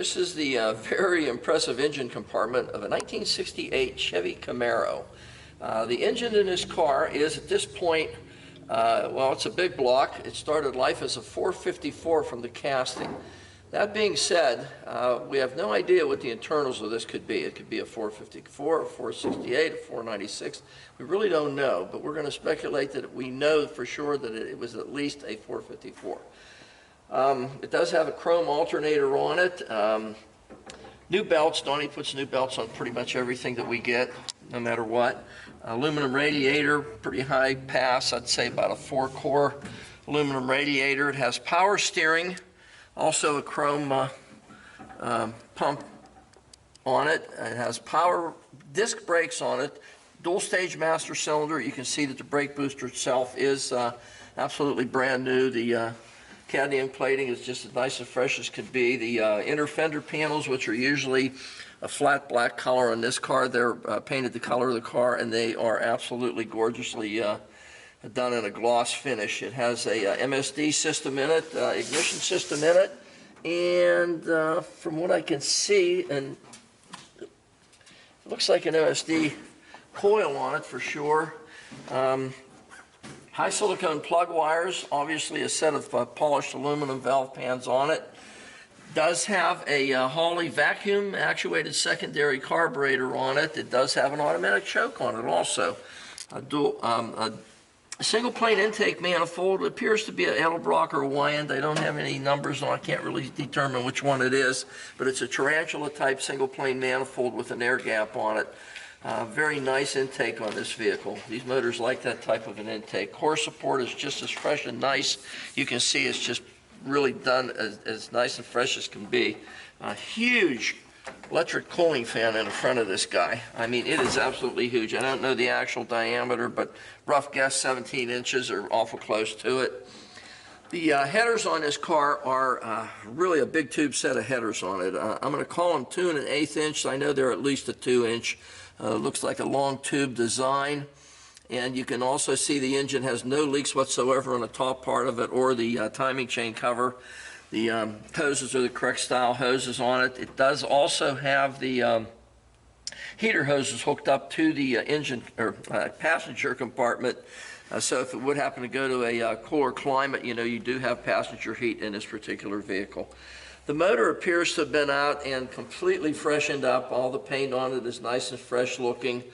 This is the very impressive engine compartment of a 1968 Chevy Camaro. The engine in this car is at this point, well, it's a big block. It started life as a 454 from the casting. That being said, we have no idea what the internals of this could be. It could be a 454, a 468, a 496. We really don't know, but we're going to speculate that we know for sure that it was at least a 454. It does have a chrome alternator on it. New belts. Donnie puts new belts on pretty much everything that we get, no matter what. Aluminum radiator, pretty high pass. I'd say about a 4-core aluminum radiator. It has power steering, also a chrome pump on it. It has power disc brakes on it. Dual stage master cylinder. You can see that the brake booster itself is absolutely brand new. The cadmium plating is just as nice and fresh as could be. The inner fender panels, which are usually a flat black color on this car, they're painted the color of the car, and they are absolutely gorgeously done in a gloss finish. It has a MSD system in it, ignition system in it, and from what I can see, and it looks like an MSD coil on it for sure. High silicone plug wires, obviously a set of polished aluminum valve pans on it. Does have a Hawley vacuum actuated secondary carburetor on it. It does have an automatic choke on it also. A single plane intake manifold. It appears to be an Edelbrock or a Wyand. I don't have any numbers on. I can't really determine which one it is, but it's a tarantula type single plane manifold with an air gap on it. Very nice intake on this vehicle. These motors like that type of an intake. Core support is just as fresh and nice. You can see it's just really done as nice and fresh as can be. A huge electric cooling fan in the front of this guy. I mean, it is absolutely huge. I don't know the actual diameter, but rough guess 17 inches or awful close to it. The headers on this car are really a big tube set of headers on it. I'm going to call them 2 1/8 inch. I know they're at least a 2 inch. Looks like a long tube design, and you can also see the engine has no leaks whatsoever on the top part of it or the timing chain cover. The hoses are the correct style hoses on it. It does also have the heater hoses hooked up to the engine or passenger compartment. So if it would happen to go to a cooler climate, you know, you do have passenger heat in this particular vehicle. The motor appears to have been out and completely freshened up. All the paint on it is nice and fresh looking.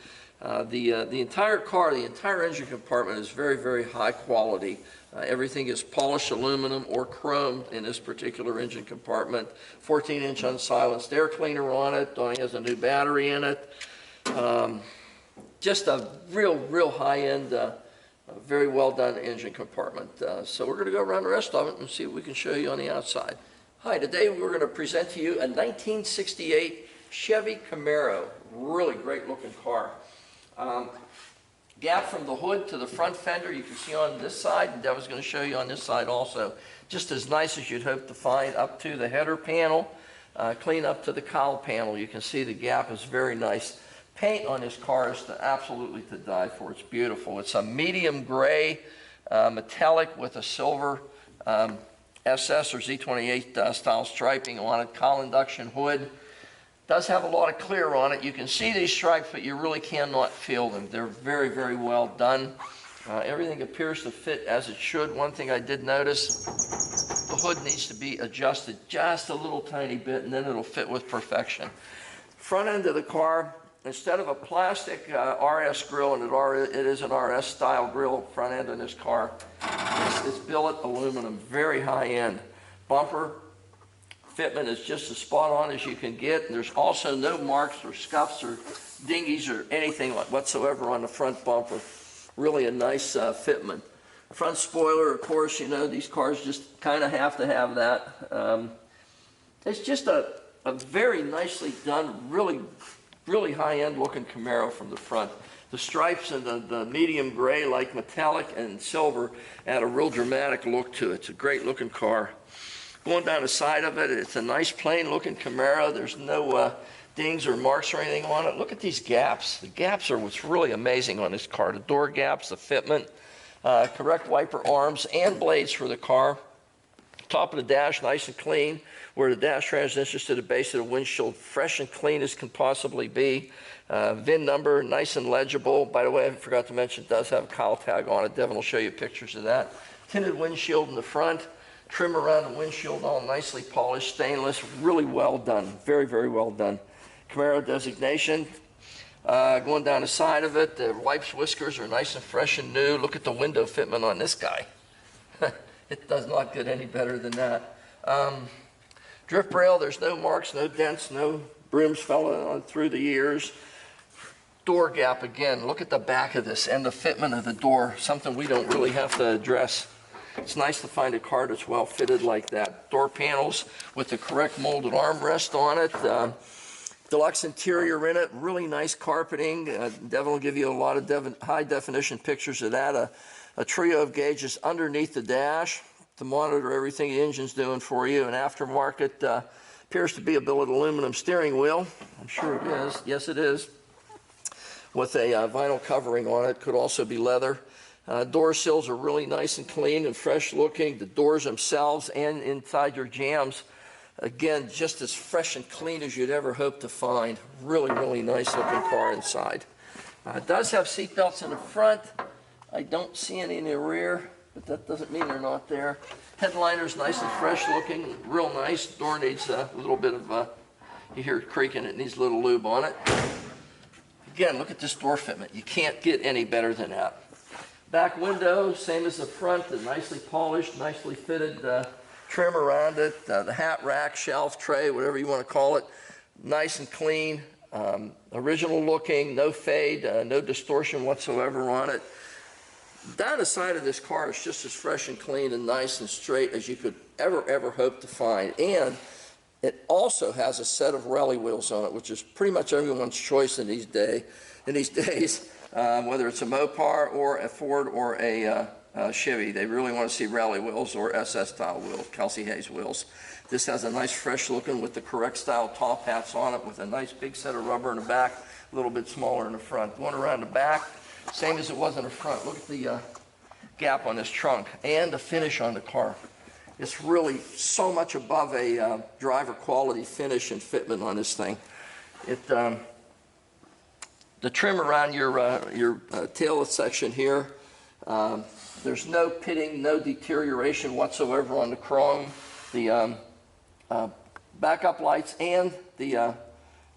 The entire car, the entire engine compartment is very, very high quality. Everything is polished aluminum or chrome in this particular engine compartment. 14-inch unsilenced air cleaner on it. Donnie has a new battery in it. Just a real high-end, very well done engine compartment. So we're going to go around the rest of it and see what we can show you on the outside. Hi, today we're going to present to you a 1968 Chevy Camaro. Really great looking car. Gap from the hood to the front fender you can see on this side, and Devin's going to show you on this side also. Just as nice as you'd hope to find up to the header panel, clean up to the cowl panel. You can see the gap is very nice. Paint on this car is absolutely to die for. It's beautiful. It's a medium gray metallic with a silver SS or Z28 style striping on it. Cowl induction hood. Does have a lot of clear on it. You can see these stripes, but you really cannot feel them. They're very, very well done. Everything appears to fit as it should. One thing I did notice, the hood needs to be adjusted just a little tiny bit, and then it'll fit with perfection. Front end of the car, instead of a plastic RS grill, and it is an RS style grill front end in this car, it's billet aluminum, very high end. Bumper fitment is just as spot on as you can get, and there's also no marks or scuffs or dinghies or anything whatsoever on the front bumper. Really a nice fitment. Front spoiler, of course, you know, these cars just kind of have to have that. It's just a very nicely done, really high-end looking Camaro from the front. The stripes and the medium gray, like metallic and silver, add a real dramatic look to it. It's a great looking car. Going down the side of it, it's a nice plain looking Camaro. There's no dings or marks or anything on it. Look at these gaps. The gaps are what's really amazing on this car. The door gaps, the fitment, correct wiper arms and blades for the car. top of the dash, nice and clean, where the dash transitions to the base of the windshield, fresh and clean as can possibly be. VIN number, nice and legible. By the way, I forgot to mention, it does have a cowl tag on it. Devin will show you pictures of that. Tinted windshield in the front, trim around the windshield, all nicely polished, stainless, really well done, very, very well done. Camaro designation. Going down the side of it, the wipes, whiskers are nice and fresh and new. Look at the window fitment on this guy. It does not get any better than that. Drip rail, there's no marks, no dents, no brooms fell on through the years. Door gap, again, look at the back of this and the fitment of the door, something we don't really have to address. It's nice to find a car that's well fitted like that. Door panels with the correct molded armrest on it. Deluxe interior in it, really nice carpeting. Devin will give you a lot of high definition pictures of that. A trio of gauges underneath the dash to monitor everything the engine's doing for you. An aftermarket, appears to be a billet aluminum steering wheel. I'm sure it is. Yes, it is. With a vinyl covering on it. Could also be leather. Door sills are really nice and clean and fresh looking. The doors themselves and inside your jambs, again, just as fresh and clean as you'd ever hope to find. Really, really nice looking car inside. It does have seat belts in the front. I don't see any in the rear, but that doesn't mean they're not there. Headliner's nice and fresh looking, real nice. Door needs a little bit of, you hear it creaking, it needs a little lube on it. Again, look at this door fitment. You can't get any better than that. Back window, same as the front, nicely polished, nicely fitted trim around it. The hat rack, shelf, tray, whatever you want to call it, nice and clean, original looking, no fade, no distortion whatsoever on it. Down the side of this car is just as fresh and clean and nice and straight as you could ever hope to find. And it also has a set of rally wheels on it, which is pretty much everyone's choice in these days, whether it's a Mopar or a Ford or a Chevy. They really want to see rally wheels or SS style wheels, Kelsey Hayes wheels. This has a nice fresh looking with the correct style top hats on it with a nice big set of rubber in the back, a little bit smaller in the front. Going around the back, same as it was in the front. Look at the gap on this trunk and the finish on the car. It's really so much above a driver quality finish and fitment on this thing. The trim around your tail section here, there's no pitting, no deterioration whatsoever on the chrome. The backup lights and the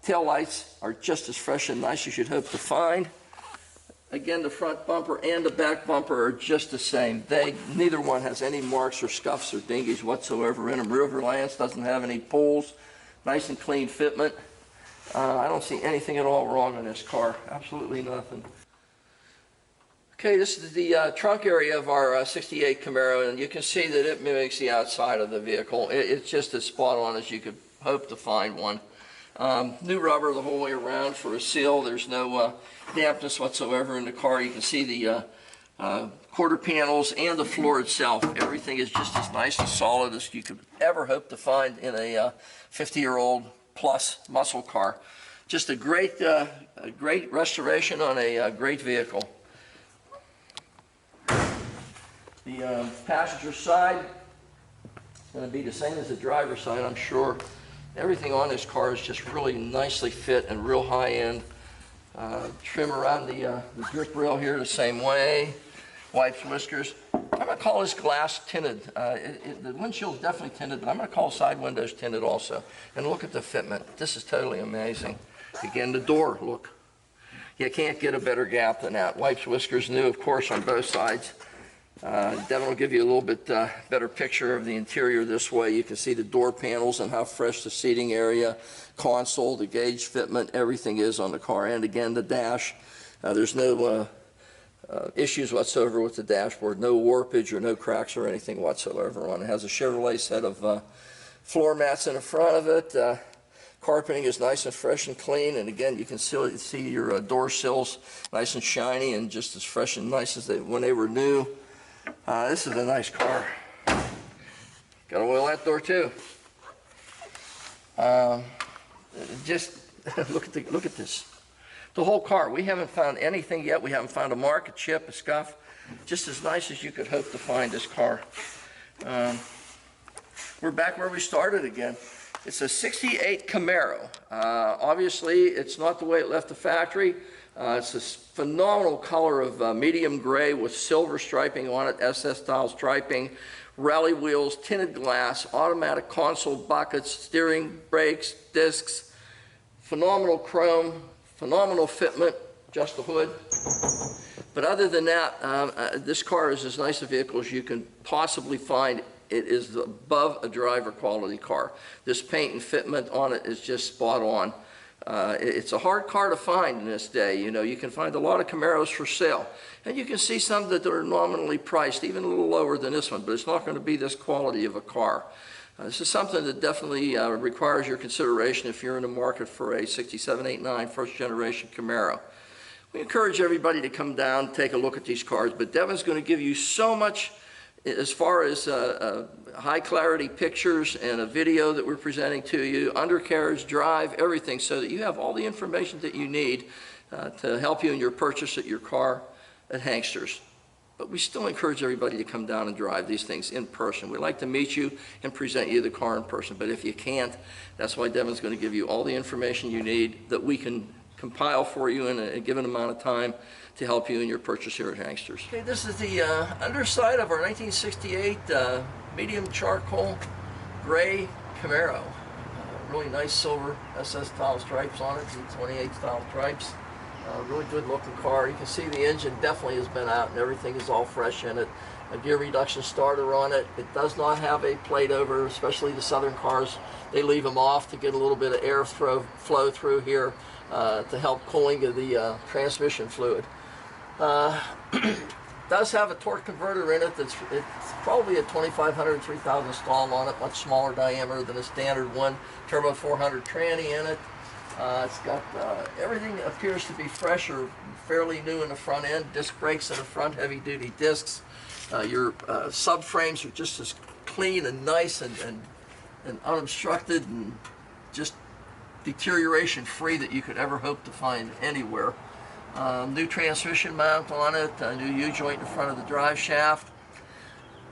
tail lights are just as fresh and nice as you'd hope to find. Again, the front bumper and the back bumper are just the same. Neither one has any marks or scuffs or dingies whatsoever in them. River Lance doesn't have any pulls. Nice and clean fitment. I don't see anything at all wrong in this car. Absolutely nothing. Okay, this is the trunk area of our 68 Camaro, and you can see that it mimics the outside of the vehicle. It's just as spot on as you could hope to find one. New rubber the whole way around for a seal. There's no dampness whatsoever in the car. You can see the quarter panels and the floor itself. Everything is just as nice and solid as you could ever hope to find in a 50-year-old plus muscle car. Just a great restoration on a great vehicle. The passenger side is going to be the same as the driver's side, I'm sure. Everything on this car is just really nicely fit and real high-end. Trim around the grip rail here the same way. Wipes, whiskers. I'm going to call this glass tinted. The windshield's definitely tinted, but I'm going to call side windows tinted also. And look at the fitment. This is totally amazing. Again, the door, look. You can't get a better gap than that. Wipes, whiskers new, of course, on both sides. Devin will give you a little bit better picture of the interior this way. You can see the door panels and how fresh the seating area, console, the gauge fitment, everything is on the car. And again, the dash, there's no issues whatsoever with the dashboard, no warpage or no cracks or anything whatsoever on it. It has a Chevrolet set of floor mats in the front of it. Carpeting is nice and fresh and clean, and again, you can still see your door sills nice and shiny and just as fresh and nice as when they were new. This is a nice car. Got to oil that door too. Just look at this. The whole car. We haven't found anything yet. We haven't found a mark, a chip, a scuff. Just as nice as you could hope to find this car. We're back where we started again. It's a 68 Camaro. Obviously, it's not the way it left the factory. It's this phenomenal color of medium gray with silver striping on it, SS-style striping, rally wheels, tinted glass, automatic console buckets, steering, brakes, discs, phenomenal chrome, phenomenal fitment, just the hood. But other than that, this car is as nice a vehicle as you can possibly find. It is above a driver quality car. This paint and fitment on it is just spot on. It's a hard car to find in this day. You know, you can find a lot of Camaros for sale. And you can see some that are nominally priced, even a little lower than this one, but it's not going to be this quality of a car. This is something that definitely requires your consideration if you're in the market for a 67, 89 first generation Camaro. We encourage everybody to come down and take a look at these cars, but Devin's going to give you so much as far as high clarity pictures and a video that we're presenting to you, undercarriage, drive, everything, so that you have all the information that you need to help you in your purchase at your car at Hanksters. But we still encourage everybody to come down and drive these things in person. We like to meet you and present you the car in person, but if you can't, that's why Devin's going to give you all the information you need that we can compile for you in a given amount of time to help you in your purchase here at Hanksters. Okay, this is the underside of our 1968 medium charcoal gray Camaro. Really nice silver SS style stripes on it, 28 style stripes. Really good looking car. You can see the engine definitely has been out and everything is all fresh in it. A gear reduction starter on it. It does not have a plate over, especially the southern cars. They leave them off to get a little bit of air flow through here to help cooling of the transmission fluid. Does have a torque converter in it. It's probably a 2500, 3000 stall on it, much smaller diameter than a standard one. Turbo 400 tranny in it. It's got everything appears to be fresh or fairly new in the front end. Disc brakes in the front, heavy duty discs. Your subframes are just as clean and nice and unobstructed and just deterioration free that you could ever hope to find anywhere. New transmission mount on it, a new U-joint in front of the drive shaft.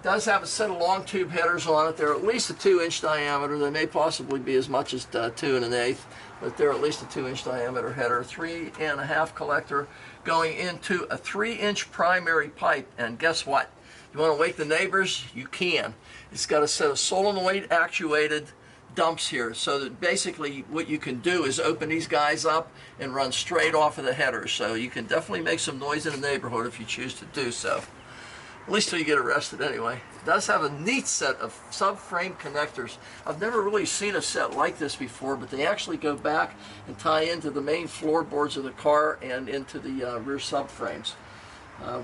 Does have a set of long tube headers on it. They're at least a 2-inch diameter. They may possibly be as much as 2 1/8, but they're at least a 2-inch diameter header. 3.5 collector going into a 3-inch primary pipe. And guess what? You want to wake the neighbors? You can. It's got a set of solenoid actuated dumps here, so that basically what you can do is open these guys up and run straight off of the headers. So you can definitely make some noise in the neighborhood if you choose to do so. At least till you get arrested anyway. It does have a neat set of subframe connectors. I've never really seen a set like this before, but they actually go back and tie into the main floorboards of the car and into the rear subframes.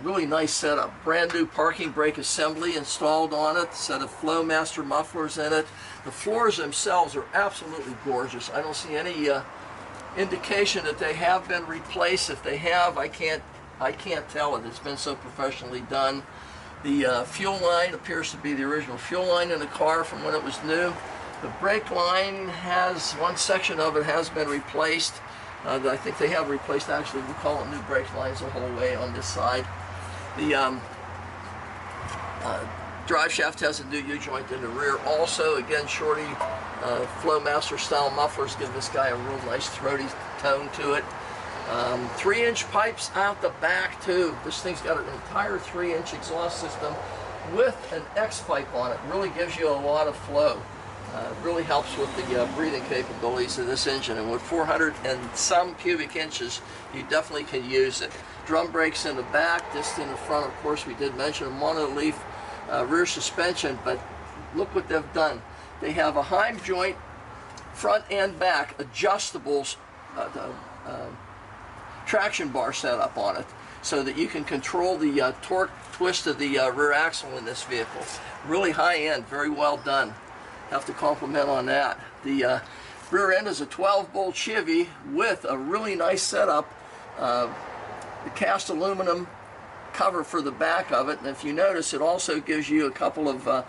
Really nice setup. Brand new parking brake assembly installed on it. Set of Flowmaster mufflers in it. The floors themselves are absolutely gorgeous. I don't see any indication that they have been replaced. If they have, I can't tell it. It's been so professionally done. The fuel line appears to be the original fuel line in the car from when it was new. The brake line has, one section of it has been replaced. I think they have replaced, actually, we call it new brake lines the whole way on this side. The drive shaft has a new U-joint in the rear also. Again, shorty Flowmaster style mufflers give this guy a real nice throaty tone to it. 3-inch pipes out the back too. This thing's got an entire 3-inch exhaust system with an X pipe on it. Really gives you a lot of flow. Really helps with the breathing capabilities of this engine, and with 400 and some cubic inches, you definitely can use it. Drum brakes in the back, disc in the front. Of course, we did mention a monoleaf rear suspension, but look what they've done. They have a Heim joint, front and back, adjustables, traction bar setup on it, so that you can control the torque twist of the rear axle in this vehicle. Really high end, very well done. Have to compliment on that. The rear end is a 12-bolt Chevy with a really nice setup. The cast aluminum cover for the back of it, and if you notice, it also gives you a couple of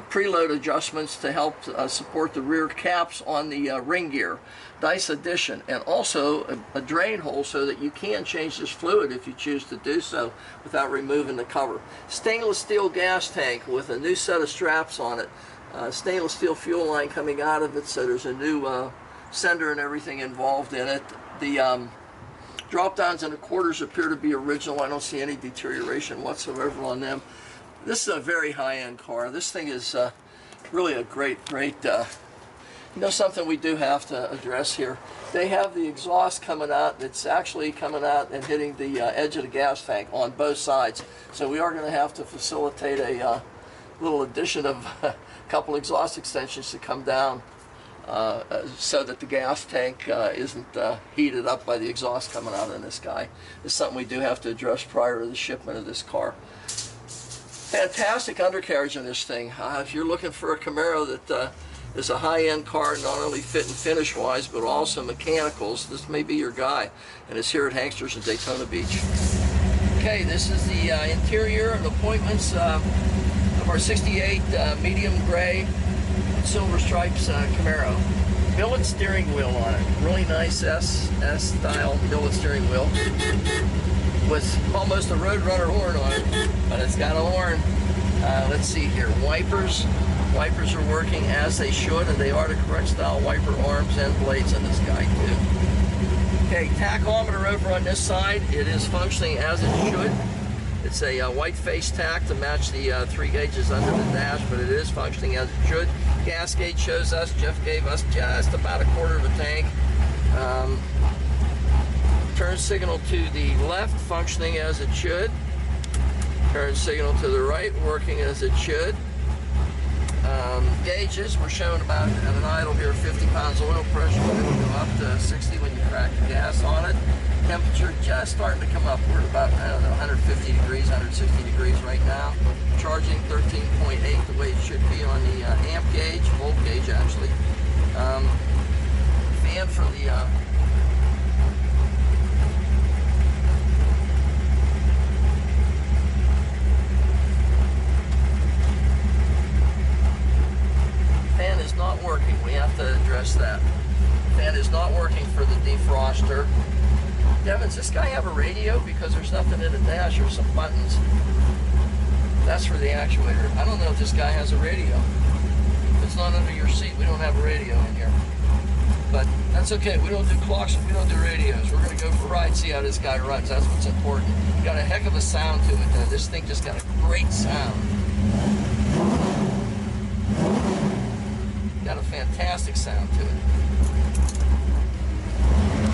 preload adjustments to help support the rear caps on the ring gear. Nice addition, and also a drain hole so that you can change this fluid if you choose to do so without removing the cover. Stainless steel gas tank with a new set of straps on it. stainless steel fuel line coming out of it, so there's a new sender and everything involved in it. The drop downs and the quarters appear to be original. I don't see any deterioration whatsoever on them. This is a very high-end car. This thing is really a great, something we do have to address here. They have the exhaust coming out. It's actually coming out and hitting the edge of the gas tank on both sides. So we are going to have to facilitate a little addition of a couple exhaust extensions to come down so that the gas tank isn't heated up by the exhaust coming out in this guy. It's something we do have to address prior to the shipment of this car. Fantastic undercarriage in this thing. If you're looking for a Camaro that is a high-end car, not only fit and finish-wise, but also mechanicals, this may be your guy. And it's here at Hanksters in Daytona Beach. Okay, this is the interior and appointments of our 68 medium gray silver stripes Camaro. Billet steering wheel on it. Really nice S-style billet steering wheel with almost a Roadrunner horn on it, but it's got a horn. Let's see here. Wipers are working as they should, and they are the correct style wiper arms and blades in this guy too. Okay, tachometer over on this side. It is functioning as it should. It's a white face tack to match the 3 gauges under the dash, but it is functioning as it should. Gas gauge shows us, Jeff gave us just about a quarter of a tank. Turn signal to the left, functioning as it should. Turn signal to the right, working as it should. Gauges, we're showing about at an idle here 50 pounds of oil pressure. It'll go up to 60 when you crack the gas on it. Temperature just starting to come up. We're at about, I don't know, 150 degrees, 160 degrees right now. Charging 13.8 the way it should be on the amp gauge, volt gauge actually. Fan for the fan is not working. We have to address that. Fan is not working for the defroster. Devin, does this guy have a radio? Because there's nothing in the dash or some buttons. That's for the actuator. I don't know if this guy has a radio. If it's not under your seat, we don't have a radio in here. But that's okay. We don't do clocks, we don't do radios. We're going to go for a ride, see how this guy runs. That's what's important. Got a heck of a sound to it, though. This thing just got a great sound. Got a fantastic sound to it.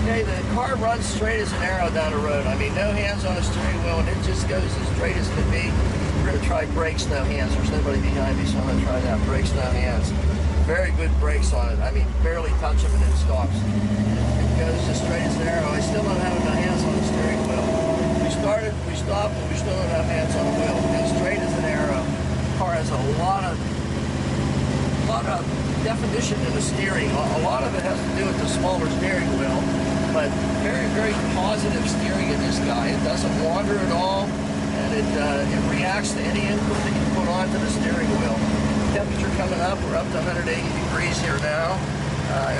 Okay, the car runs straight as an arrow down the road. I mean, no hands on the steering wheel, and it just goes as straight as can be. We're going to try brakes, no hands. There's nobody behind me, so I'm going to try that. Brakes, no hands. Very good brakes on it. I mean, barely touch them and it stops. It goes as straight as an arrow. I still don't have enough hands on the steering wheel. We started, we stopped, and we still don't have hands on the wheel. It goes straight as an arrow. The car has a lot of definition in the steering. A lot of it has to do with the smaller steering wheel, but very, very positive steering in this guy. It doesn't wander at all, and it reacts to any input that you put onto the steering wheel. Temperature coming up, we're up to 180 degrees here now.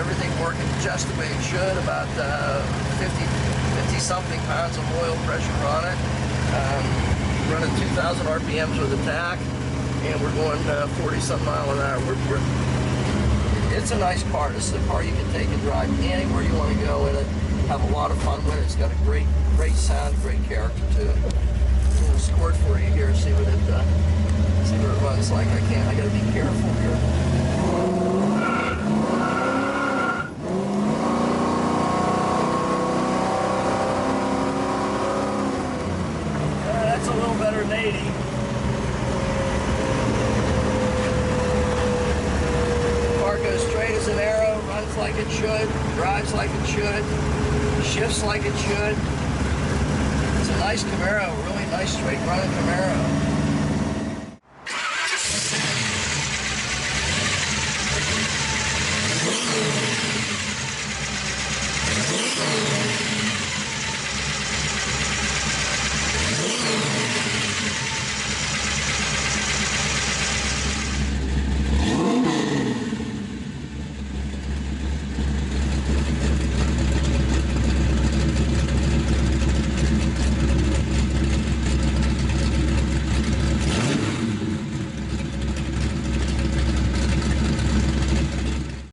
Everything working just the way it should, about 50 something pounds of oil pressure on it. Running 2,000 RPMs with a tach, and we're going 40 some mile an hour. It's a nice car. This is a car you can take and drive anywhere you want to go in it. Have a lot of fun with it. It's got a great sound, great character to it. I'm going to score it for you here, see what it runs like. I got to be careful here. That's a little better than 80. Goes straight as an arrow, runs like it should, drives like it should, shifts like it should. It's a nice Camaro, really nice straight running Camaro.